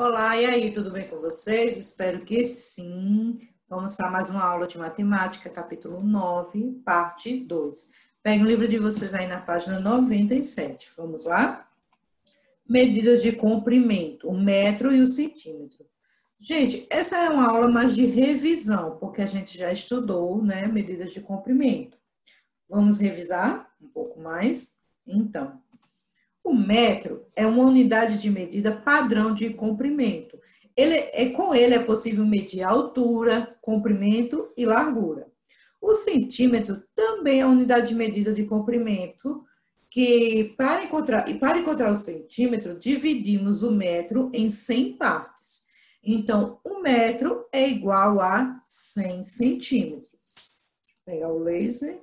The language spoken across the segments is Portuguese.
Olá, e aí, tudo bem com vocês? Espero que sim. Vamos para mais uma aula de matemática, capítulo 9, parte 2. Pegue o livro de vocês aí na página 97. Vamos lá? Medidas de comprimento, o metro e o centímetro. Gente, essa é uma aula mais de revisão, porque a gente já estudou, né, medidas de comprimento. Vamos revisar um pouco mais? Então, o metro é uma unidade de medida padrão de comprimento. Com ele é possível medir altura, comprimento e largura. O centímetro também é uma unidade de medida de comprimento, que para encontrar o centímetro, dividimos o metro em 100 partes. Então, um metro é igual a 100 centímetros. Vou pegar o laser.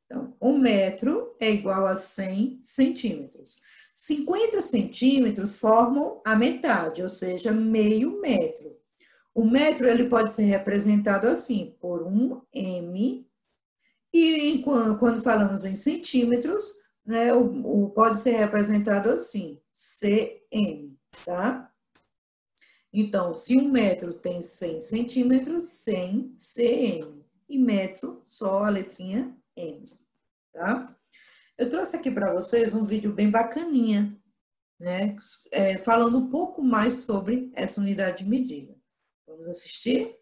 Então, 1 metro é igual a 100 centímetros. 50 centímetros formam a metade, ou seja, meio metro. O metro ele pode ser representado assim, por um M, e quando falamos em centímetros, né, pode ser representado assim, cm, tá? Então, se um metro tem 100 centímetros, 100 cm. E metro, só a letrinha M, tá? Eu trouxe aqui para vocês um vídeo bem bacaninha, né? Falando um pouco mais sobre essa unidade de medida. Vamos assistir?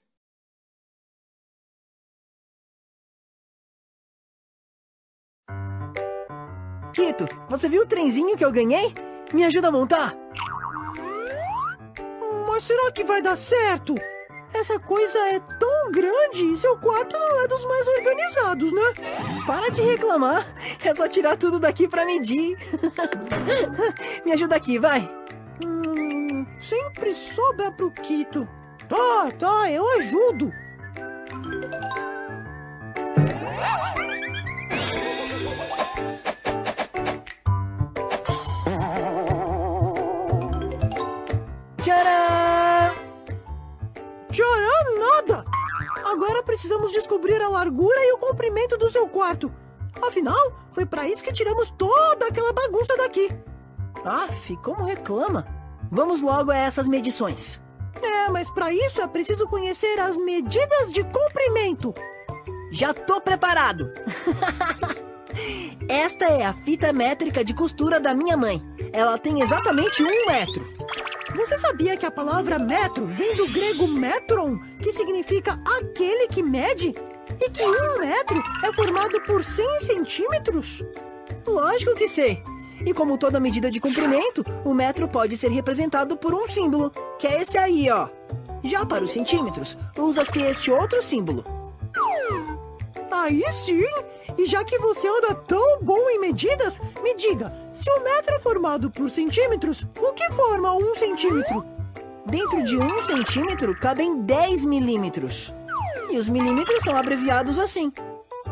Quito, você viu o trenzinho que eu ganhei? Me ajuda a montar? Mas será que vai dar certo? Essa coisa é tão grande e seu quarto não é dos mais organizados, né? Para de reclamar. É só tirar tudo daqui pra medir. Me ajuda aqui, vai. Sempre sobra pro Quito. Tá, eu ajudo. Tcharam! Tcharam nada! Agora precisamos descobrir a largura e o comprimento do seu quarto. Afinal, foi para isso que tiramos toda aquela bagunça daqui. Aff, como reclama. Vamos logo a essas medições. Mas para isso é preciso conhecer as medidas de comprimento. Já tô preparado. Esta é a fita métrica de costura da minha mãe. Ela tem exatamente 1 metro. Você sabia que a palavra metro vem do grego metron, que significa aquele que mede? E que 1 metro é formado por 100 centímetros? Lógico que sei. E como toda medida de comprimento, o metro pode ser representado por um símbolo, que é esse aí, ó. Já para os centímetros, usa-se este outro símbolo. Aí sim! E já que você anda tão bom em medidas, me diga, se o metro é formado por centímetros, o que forma 1 centímetro? Dentro de 1 centímetro cabem 10 milímetros. E os milímetros são abreviados assim.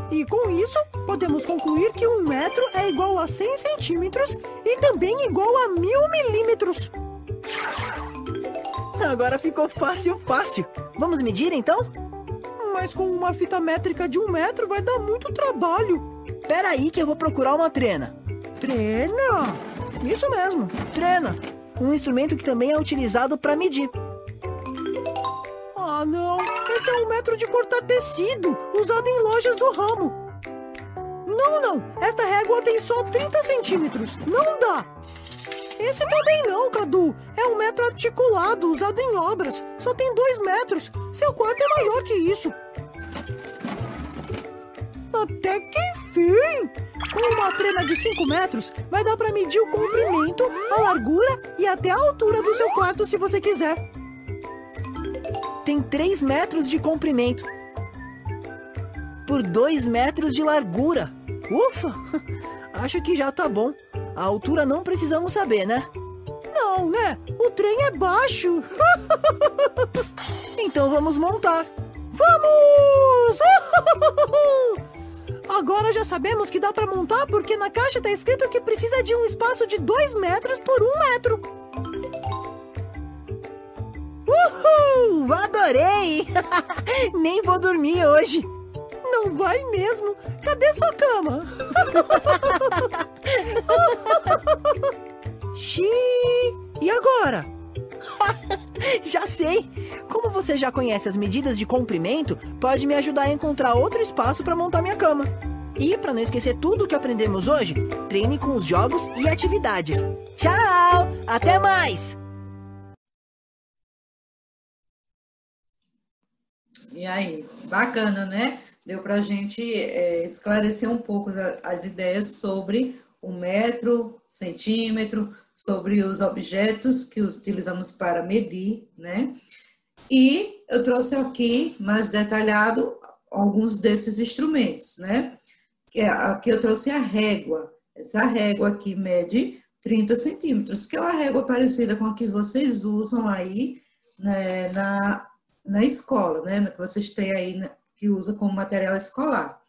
E com isso, podemos concluir que 1 metro é igual a 100 centímetros e também igual a 1000 milímetros. Agora ficou fácil. Vamos medir então? Mas com uma fita métrica de 1 metro vai dar muito trabalho. Pera aí que eu vou procurar uma trena. Trena? Isso mesmo, trena. Um instrumento que também é utilizado para medir. Ah, não. Esse é um metro de cortar tecido, usado em lojas do ramo. Não. Esta régua tem só 30 centímetros. Não dá. Esse também não, Cadu. É um metro articulado, usado em obras. Só tem 2 metros. Seu quarto é maior que isso. Até que enfim! Com uma trena de 5 metros, vai dar para medir o comprimento, a largura e até a altura do seu quarto, se você quiser. Tem 3 metros de comprimento por 2 metros de largura. Ufa! Acho que já tá bom. A altura não precisamos saber, né? Não, né? O trem é baixo. Então vamos montar. Vamos! Agora já sabemos que dá para montar porque na caixa tá escrito que precisa de um espaço de 2 metros por 1 metro. Uhul! Adorei! Nem vou dormir hoje. Não vai mesmo? Cadê sua cama? Xiii! E agora? Já sei! Como você já conhece as medidas de comprimento, pode me ajudar a encontrar outro espaço para montar minha cama. E para não esquecer tudo o que aprendemos hoje, treine com os jogos e atividades. Tchau! Até mais! E aí, bacana, né? Deu para a gente esclarecer um pouco as ideias sobre o metro, centímetro, sobre os objetos que utilizamos para medir, né? E eu trouxe aqui, mais detalhado, alguns desses instrumentos, né? Aqui eu trouxe a régua. Essa régua aqui mede 30 centímetros, que é uma régua parecida com a que vocês usam aí, né, na escola, né? Que vocês têm aí, que usa como material escolar.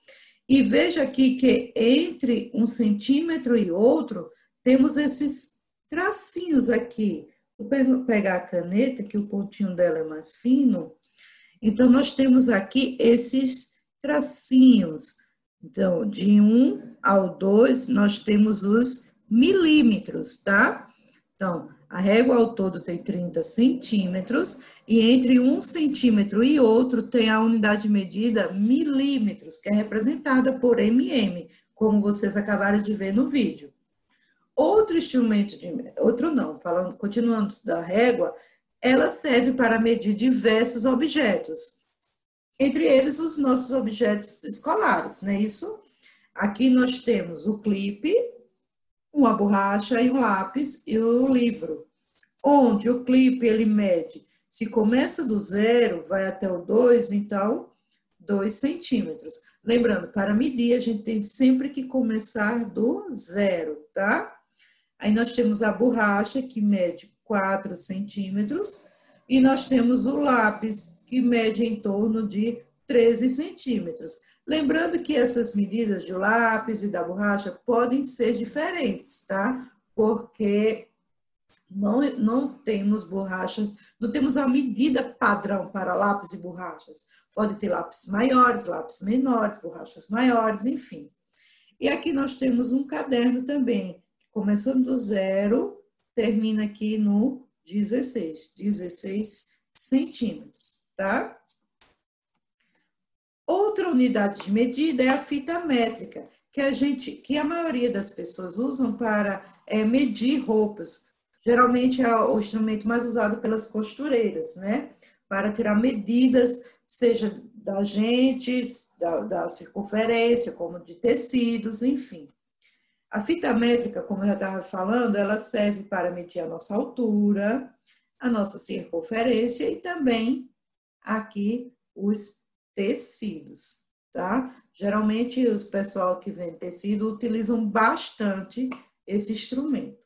E veja aqui que entre um centímetro e outro, temos esses tracinhos aqui. Vou pegar a caneta, que o pontinho dela é mais fino. Então, nós temos aqui esses tracinhos. Então, de 1 ao 2, nós temos os milímetros, tá? Então, a régua ao todo tem 30 centímetros e entre um centímetro e outro tem a unidade de medida milímetros, que é representada por mm, como vocês acabaram de ver no vídeo. Outro instrumento, continuando da régua, ela serve para medir diversos objetos, entre eles os nossos objetos escolares, não é isso? Aqui nós temos o clipe, uma borracha e um lápis e o livro, onde o clipe ele mede, se começa do 0, vai até o 2, então 2 centímetros. Lembrando, para medir a gente tem sempre que começar do 0, tá? Aí nós temos a borracha que mede 4 centímetros e nós temos o lápis que mede em torno de 13 centímetros. Lembrando que essas medidas do lápis e da borracha podem ser diferentes, tá? Porque não temos borrachas, não temos a medida padrão para lápis e borrachas. Pode ter lápis maiores, lápis menores, borrachas maiores, enfim. E aqui nós temos um caderno também, que começando do 0, termina aqui no 16 centímetros, tá? Outra unidade de medida é a fita métrica, que a maioria das pessoas usam para medir roupas. Geralmente é o instrumento mais usado pelas costureiras, né? Para tirar medidas, seja das gentes, da circunferência, como de tecidos, enfim. A fita métrica, como eu já estava falando, ela serve para medir a nossa altura, a nossa circunferência e também aqui os tecidos, tá? Geralmente os pessoal que vende tecido utilizam bastante esse instrumento.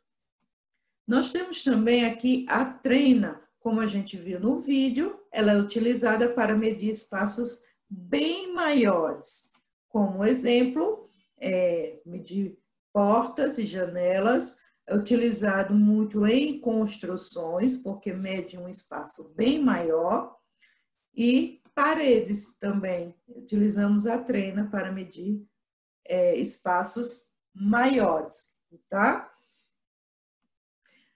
Nós temos também aqui a trena, como a gente viu no vídeo, ela é utilizada para medir espaços bem maiores. Como exemplo, medir portas e janelas, é utilizado muito em construções, porque mede um espaço bem maior, e paredes também, utilizamos a trena para medir espaços maiores, tá?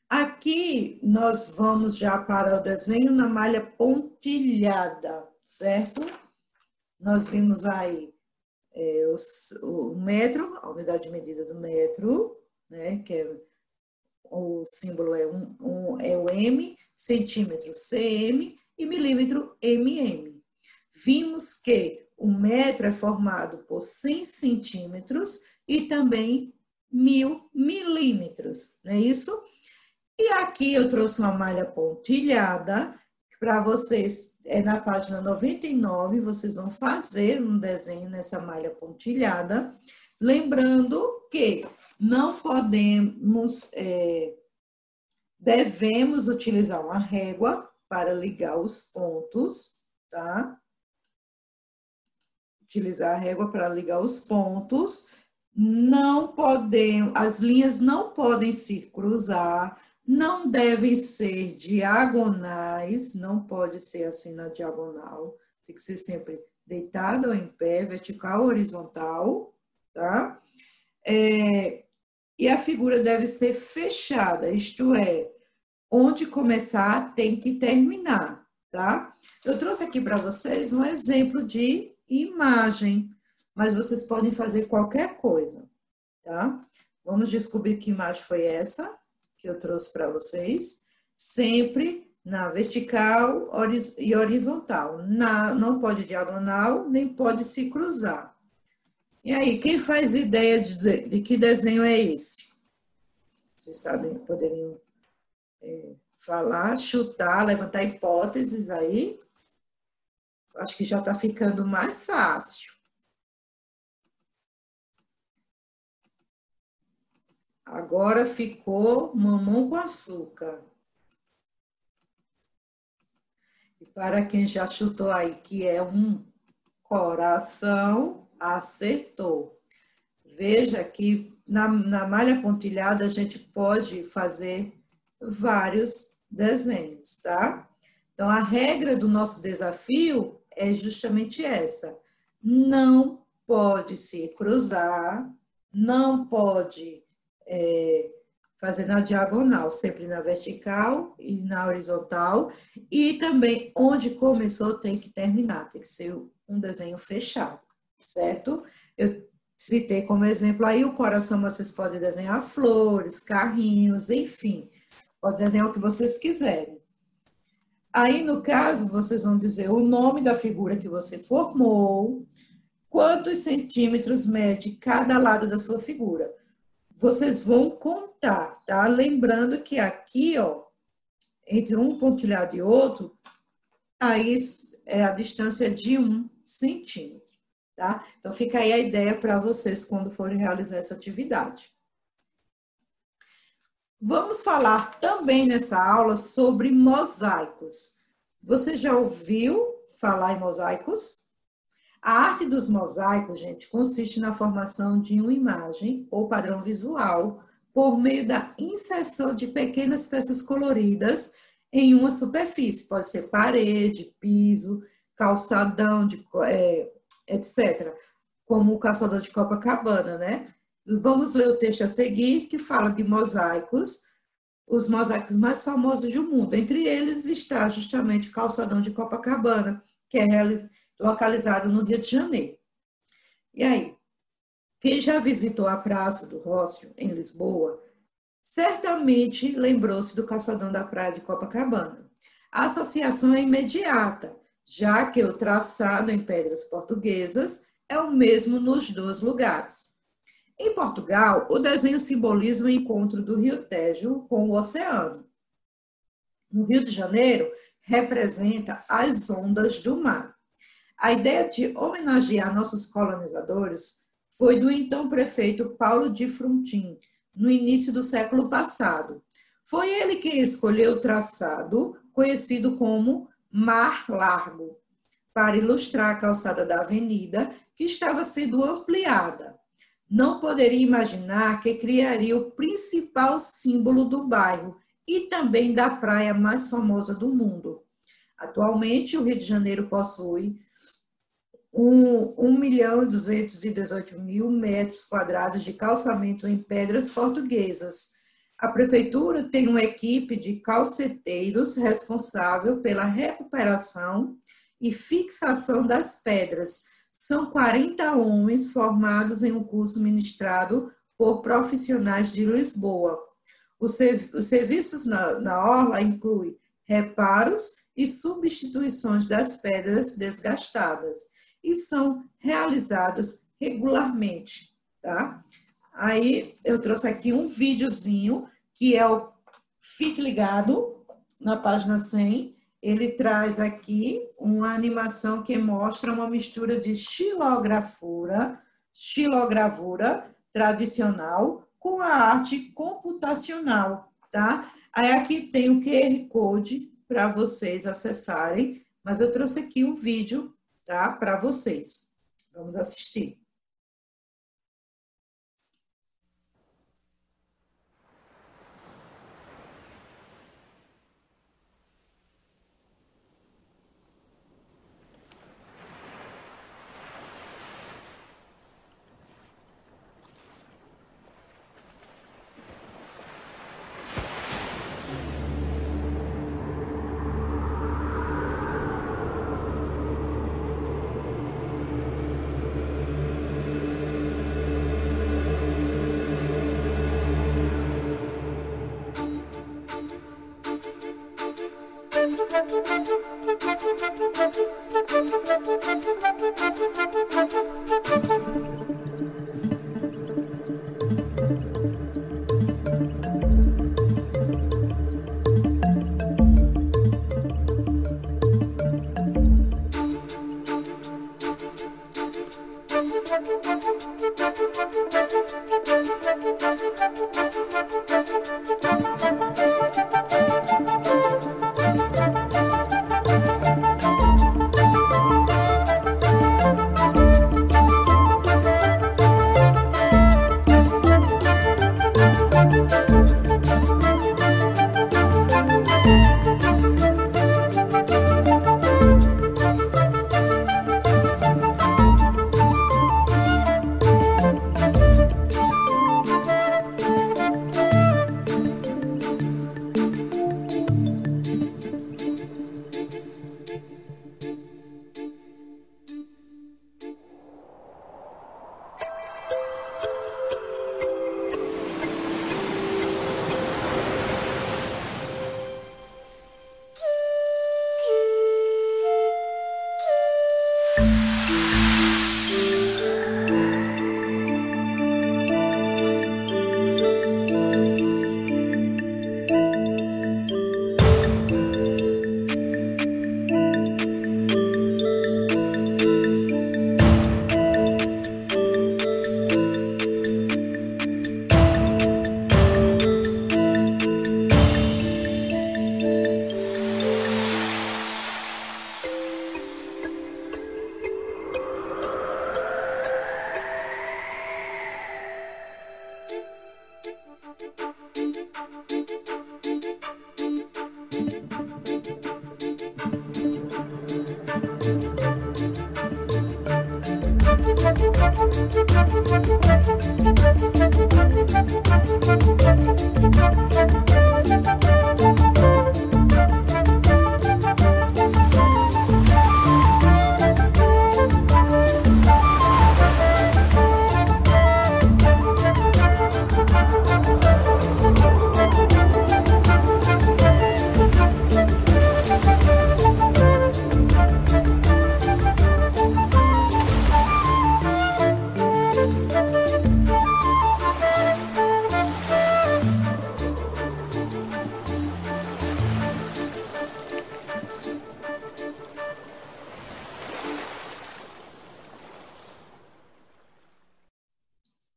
Aqui nós vamos já para o desenho na malha pontilhada, certo? Nós vimos aí o metro, a unidade de medida do metro, né? Que o símbolo é o M, centímetro cm e milímetro mm. Vimos que o metro é formado por 100 centímetros e também 1000 milímetros, não é isso? E aqui eu trouxe uma malha pontilhada, para vocês, na página 99, vocês vão fazer um desenho nessa malha pontilhada, lembrando que não podemos, devemos utilizar uma régua para ligar os pontos, tá? Utilizar a régua para ligar os pontos, as linhas não podem se cruzar, não devem ser diagonais, não pode ser assim na diagonal, tem que ser sempre deitado ou em pé, vertical ou horizontal, tá? E a figura deve ser fechada, isto é, onde começar tem que terminar, tá? Eu trouxe aqui para vocês um exemplo de imagem, mas vocês podem fazer qualquer coisa, tá? Vamos descobrir que imagem foi essa que eu trouxe para vocês. Sempre na vertical e horizontal. Não pode diagonal, nem pode se cruzar. E aí, quem faz ideia de que desenho é esse? Vocês sabem, poderiam falar, chutar, levantar hipóteses aí. Acho que já está ficando mais fácil. Agora ficou mamão com açúcar. E para quem já chutou aí que é um coração, acertou. Veja que na malha pontilhada a gente pode fazer vários desenhos, tá? Então, a regra do nosso desafio é justamente essa. Não pode se cruzar, não pode fazer na diagonal, sempre na vertical e na horizontal. E também, onde começou, tem que terminar, tem que ser um desenho fechado, certo? Eu citei como exemplo aí o coração, vocês podem desenhar flores, carrinhos, enfim. Pode desenhar o que vocês quiserem. Aí, no caso, vocês vão dizer o nome da figura que você formou, quantos centímetros mede cada lado da sua figura. Vocês vão contar, tá? Lembrando que aqui, ó, entre um pontilhado e outro, aí é a distância de 1 centímetro, tá? Então, fica aí a ideia para vocês quando forem realizar essa atividade. Vamos falar também nessa aula sobre mosaicos. Você já ouviu falar em mosaicos? A arte dos mosaicos, gente, consiste na formação de uma imagem ou padrão visual por meio da inserção de pequenas peças coloridas em uma superfície. Pode ser parede, piso, calçadão, etc. Como o calçadão de Copacabana, né? Vamos ler o texto a seguir, que fala de mosaicos, os mosaicos mais famosos do mundo. Entre eles está justamente o calçadão de Copacabana, que é localizado no Rio de Janeiro. E aí, quem já visitou a Praça do Rócio, em Lisboa, certamente lembrou-se do calçadão da Praia de Copacabana. A associação é imediata, já que o traçado em pedras portuguesas é o mesmo nos dois lugares. Em Portugal, o desenho simboliza o encontro do Rio Tejo com o oceano. No Rio de Janeiro, representa as ondas do mar. A ideia de homenagear nossos colonizadores foi do então prefeito Paulo de Frontin, no início do século passado. Foi ele quem escolheu o traçado, conhecido como Mar Largo, para ilustrar a calçada da avenida, que estava sendo ampliada. Não poderia imaginar que criaria o principal símbolo do bairro e também da praia mais famosa do mundo. Atualmente, o Rio de Janeiro possui 1.218.000 metros quadrados de calçamento em pedras portuguesas. A prefeitura tem uma equipe de calceteiros responsável pela recuperação e fixação das pedras. São 40 homens formados em um curso ministrado por profissionais de Lisboa. Os serviços na orla incluem reparos e substituições das pedras desgastadas e são realizados regularmente, tá? Aí eu trouxe aqui um videozinho que é o Fique Ligado, na página 100. Ele traz aqui uma animação que mostra uma mistura de xilogravura tradicional com a arte computacional, tá? Aí aqui tem o QR Code para vocês acessarem, mas eu trouxe aqui um vídeo, tá? Para vocês. Vamos assistir.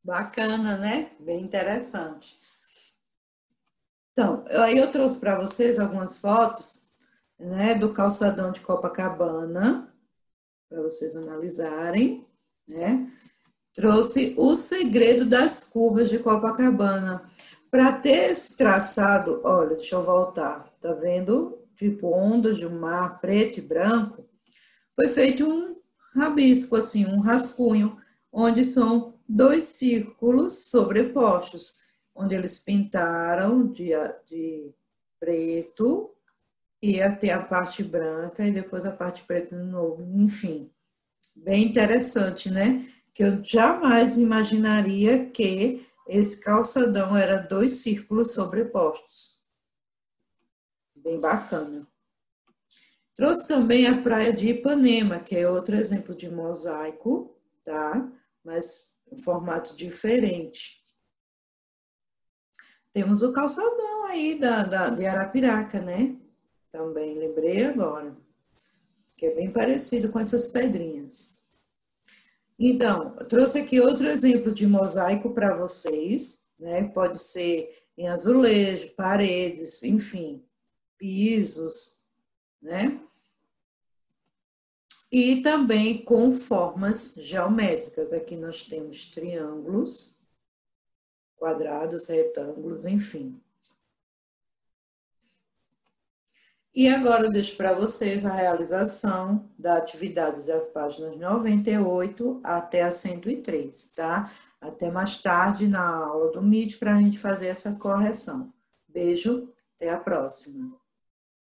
Bacana, né? Bem interessante. Então, aí eu trouxe para vocês algumas fotos, né, do calçadão de Copacabana, para vocês analisarem, né? Trouxe o segredo das curvas de Copacabana. Para ter esse traçado, olha, deixa eu voltar, tá vendo? Tipo ondas de um mar preto e branco. Foi feito um rabisco, assim, um rascunho, onde são dois círculos sobrepostos, onde eles pintaram de preto e até a parte branca e depois a parte preta de novo, enfim. Bem interessante, né? Que eu jamais imaginaria que esse calçadão era dois círculos sobrepostos. Bem bacana. Trouxe também a praia de Ipanema, que é outro exemplo de mosaico, tá? Mas um formato diferente. Temos o calçadão aí de Arapiraca, né? Também lembrei agora, que é bem parecido com essas pedrinhas. Então, eu trouxe aqui outro exemplo de mosaico para vocês, né? Pode ser em azulejo, paredes, enfim, pisos, né? E também com formas geométricas. Aqui nós temos triângulos, quadrados, retângulos, enfim. E agora eu deixo para vocês a realização da atividade das páginas 98 até a 103, tá? Até mais tarde na aula do Meet para a gente fazer essa correção. Beijo, até a próxima.